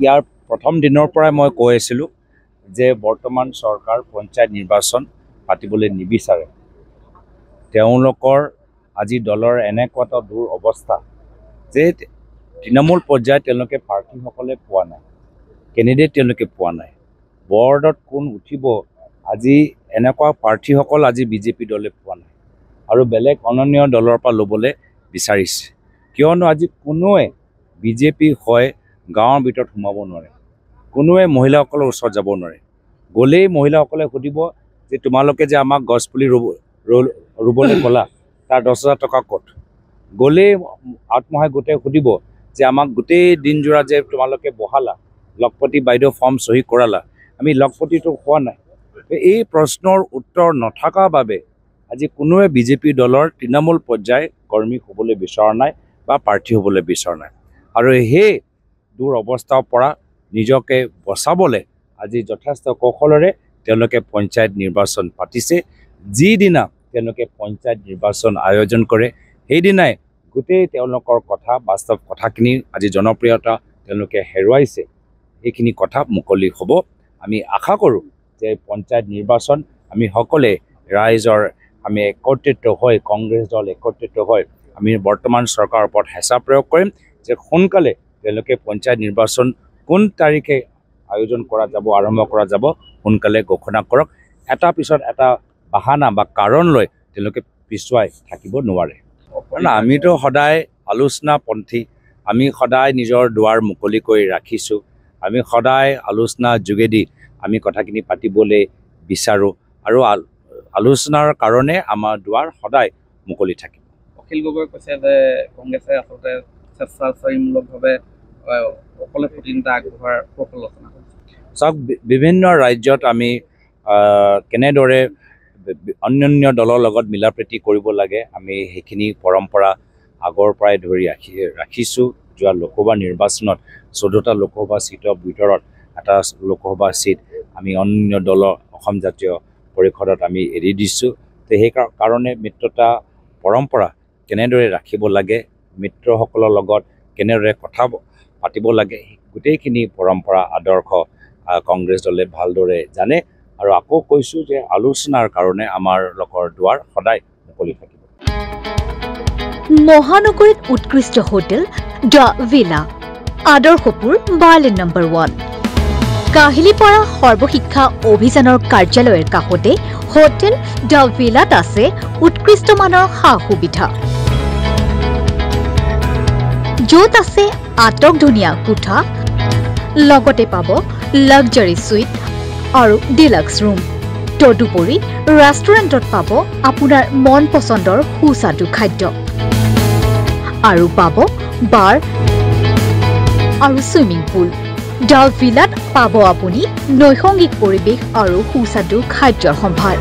ইয়াৰ প্ৰথম দিনৰ পৰাই মই কৈ আছিলোঁ যে বৰ্তমান চৰকাৰ পঞ্চায়ত নিৰ্বাচন পাতিবলৈ নিবিচাৰে। তেওঁলোকৰ আজি দলৰ এনেকুৱা এটা দূৰ অৱস্থা যে তৃণমূল পৰ্যায়ত তেওঁলোকে প্ৰাৰ্থীসকলে পোৱা নাই, কেণ্ডিডেট তেওঁলোকে পোৱা নাই। বৰ্ডত কোন উঠিব আজি এনেকুৱা প্ৰাৰ্থীসকল আজি বিজেপি দলে পোৱা নাই আৰু বেলেগ অনন্য দলৰ পৰা ল'বলৈ বিচাৰিছে। কিয়নো আজি কোনোৱে বিজেপি হয় গাঁৱৰ ভিতৰত সোমাব নোৱাৰে, কোনোৱে মহিলাসকলৰ ওচৰত যাব নোৱাৰে। গ'লেই মহিলাসকলে সুধিব যে তোমালোকে যে আমাক গছপুলি ৰুবলৈ ক'লা তাৰ 10,000 টকা ক'ত? গ'লেই আত্মসহায়ক গোটে সুধিব যে আমাক গোটেই দিনজোৰা যে তোমালোকে বহালা, লখপতি বাইদেউ ফৰ্ম চহী কৰালা, আমি লখপতিটো হোৱা নাই। এই প্ৰশ্নৰ উত্তৰ নথকাৰ বাবে আজি কোনোৱে বিজেপি দলৰ তৃণমূল পৰ্যায় কৰ্মী হ'বলৈ বিচৰা নাই বা প্ৰাৰ্থী হ'বলৈ বিচৰা নাই। আৰু সেই দূৰ অৱস্থাৰ পৰা নিজকে বচাবলৈ আজি যথেষ্ট কৌশলেৰে তেওঁলোকে পঞ্চায়ত নিৰ্বাচন পাতিছে। যিদিনা তেওঁলোকে পঞ্চায়ত নিৰ্বাচন আয়োজন কৰে সেইদিনাই গোটেই তেওঁলোকৰ কথা বাস্তৱ কথাখিনি আজি জনপ্ৰিয়তা তেওঁলোকে হেৰুৱাইছে, এইখিনি কথা মুকলি হ'ব। আমি আশা কৰোঁ যে পঞ্চায়ত নিৰ্বাচন আমি সকলোৱে ৰাইজৰ আমি একত্ৰিত হৈ কংগ্ৰেছ দল একত্ৰিত হৈ আমি বৰ্তমান চৰকাৰৰ ওপৰত হেঁচা প্ৰয়োগ কৰিম যে সোনকালে তেওঁলোকে পঞ্চায়ত নিৰ্বাচন কোন তাৰিখে আয়োজন কৰা যাব, আৰম্ভ কৰা যাব, সোনকালে ঘোষণা কৰক। এটা পিছত এটা বাহানা বা কাৰণ লৈ তেওঁলোকে পিছুৱাই থাকিব নোৱাৰে। আমিতো সদায় আলোচনাপন্থী, আমি সদায় নিজৰ দুৱাৰ মুকলি কৰি ৰাখিছোঁ। আমি সদায় আলোচনাৰ যোগেদি আমি কথাখিনি পাতিবলৈ বিচাৰোঁ আৰু আলোচনাৰ কাৰণে আমাৰ দুৱাৰ সদায় মুকলি থাকিব। অখিল গগৈ কৈছে যে কংগ্ৰেছে আচলতে স্বেচ্ছাচাৰীমূলকভাৱে অকলে প্ৰতিনিধিত্ব আগবঢ়োৱাৰ সমালোচনা কৰিছে। চাওক, বিভিন্ন ৰাজ্যত আমি কেনেদৰে অন্যান্য দলৰ লগত মিলা প্ৰীতি কৰিব লাগে আমি সেইখিনি পৰম্পৰা আগৰ পৰাই ধৰি ৰাখিছোঁ। যোৱা লোকসভা নিৰ্বাচনত 14টা লোকসভা ছিটৰ ভিতৰত এটা লোকসভা ছিট আমি অন্য দলৰ অসম জাতীয় পৰিষদত আমি এৰি দিছোঁ। তো সেই কাৰণে মিত্ৰতা পৰম্পৰা কেনেদৰে ৰাখিব লাগে, মিত্ৰসকলৰ লগত কেনেদৰে কথা পাতিব লাগে, গোটেইখিনি পৰম্পৰা আদৰ্শ কংগ্ৰেছ দলে ভালদৰে জানে। আৰু আকৌ কৈছোঁ যে আলোচনাৰ কাৰণে আমাৰ লগৰ দুৱাৰ সদায় মুকলি থাকিব। মহানগৰীত উৎকৃষ্ট hotel the villa, Adarshpur bylane number 1, Kahilipara সৰ্বশিক্ষা অভিযানৰ কাৰ্যালয়ৰ কাষতে হোটেল দ্য ভিলাত আছে উৎকৃষ্ট মানৰ সা সুবিধা, য'ত আছে আটকধুনীয়া কোঠা, লগতে পাব লাক্সাৰী সুইট আৰু ডিলাক্স ৰুম। তদুপৰি ৰেষ্টুৰেণ্টত পাব আপোনাৰ মন পচন্দৰ সুস্বাদু খাদ্য আৰু পাব বাৰ আৰু ছুইমিং পুল। দ্য ভিলাত পাব আপুনি নৈসংগিক পৰিৱেশ আৰু সুস্বাদু খাদ্যৰ সম্ভাৰ।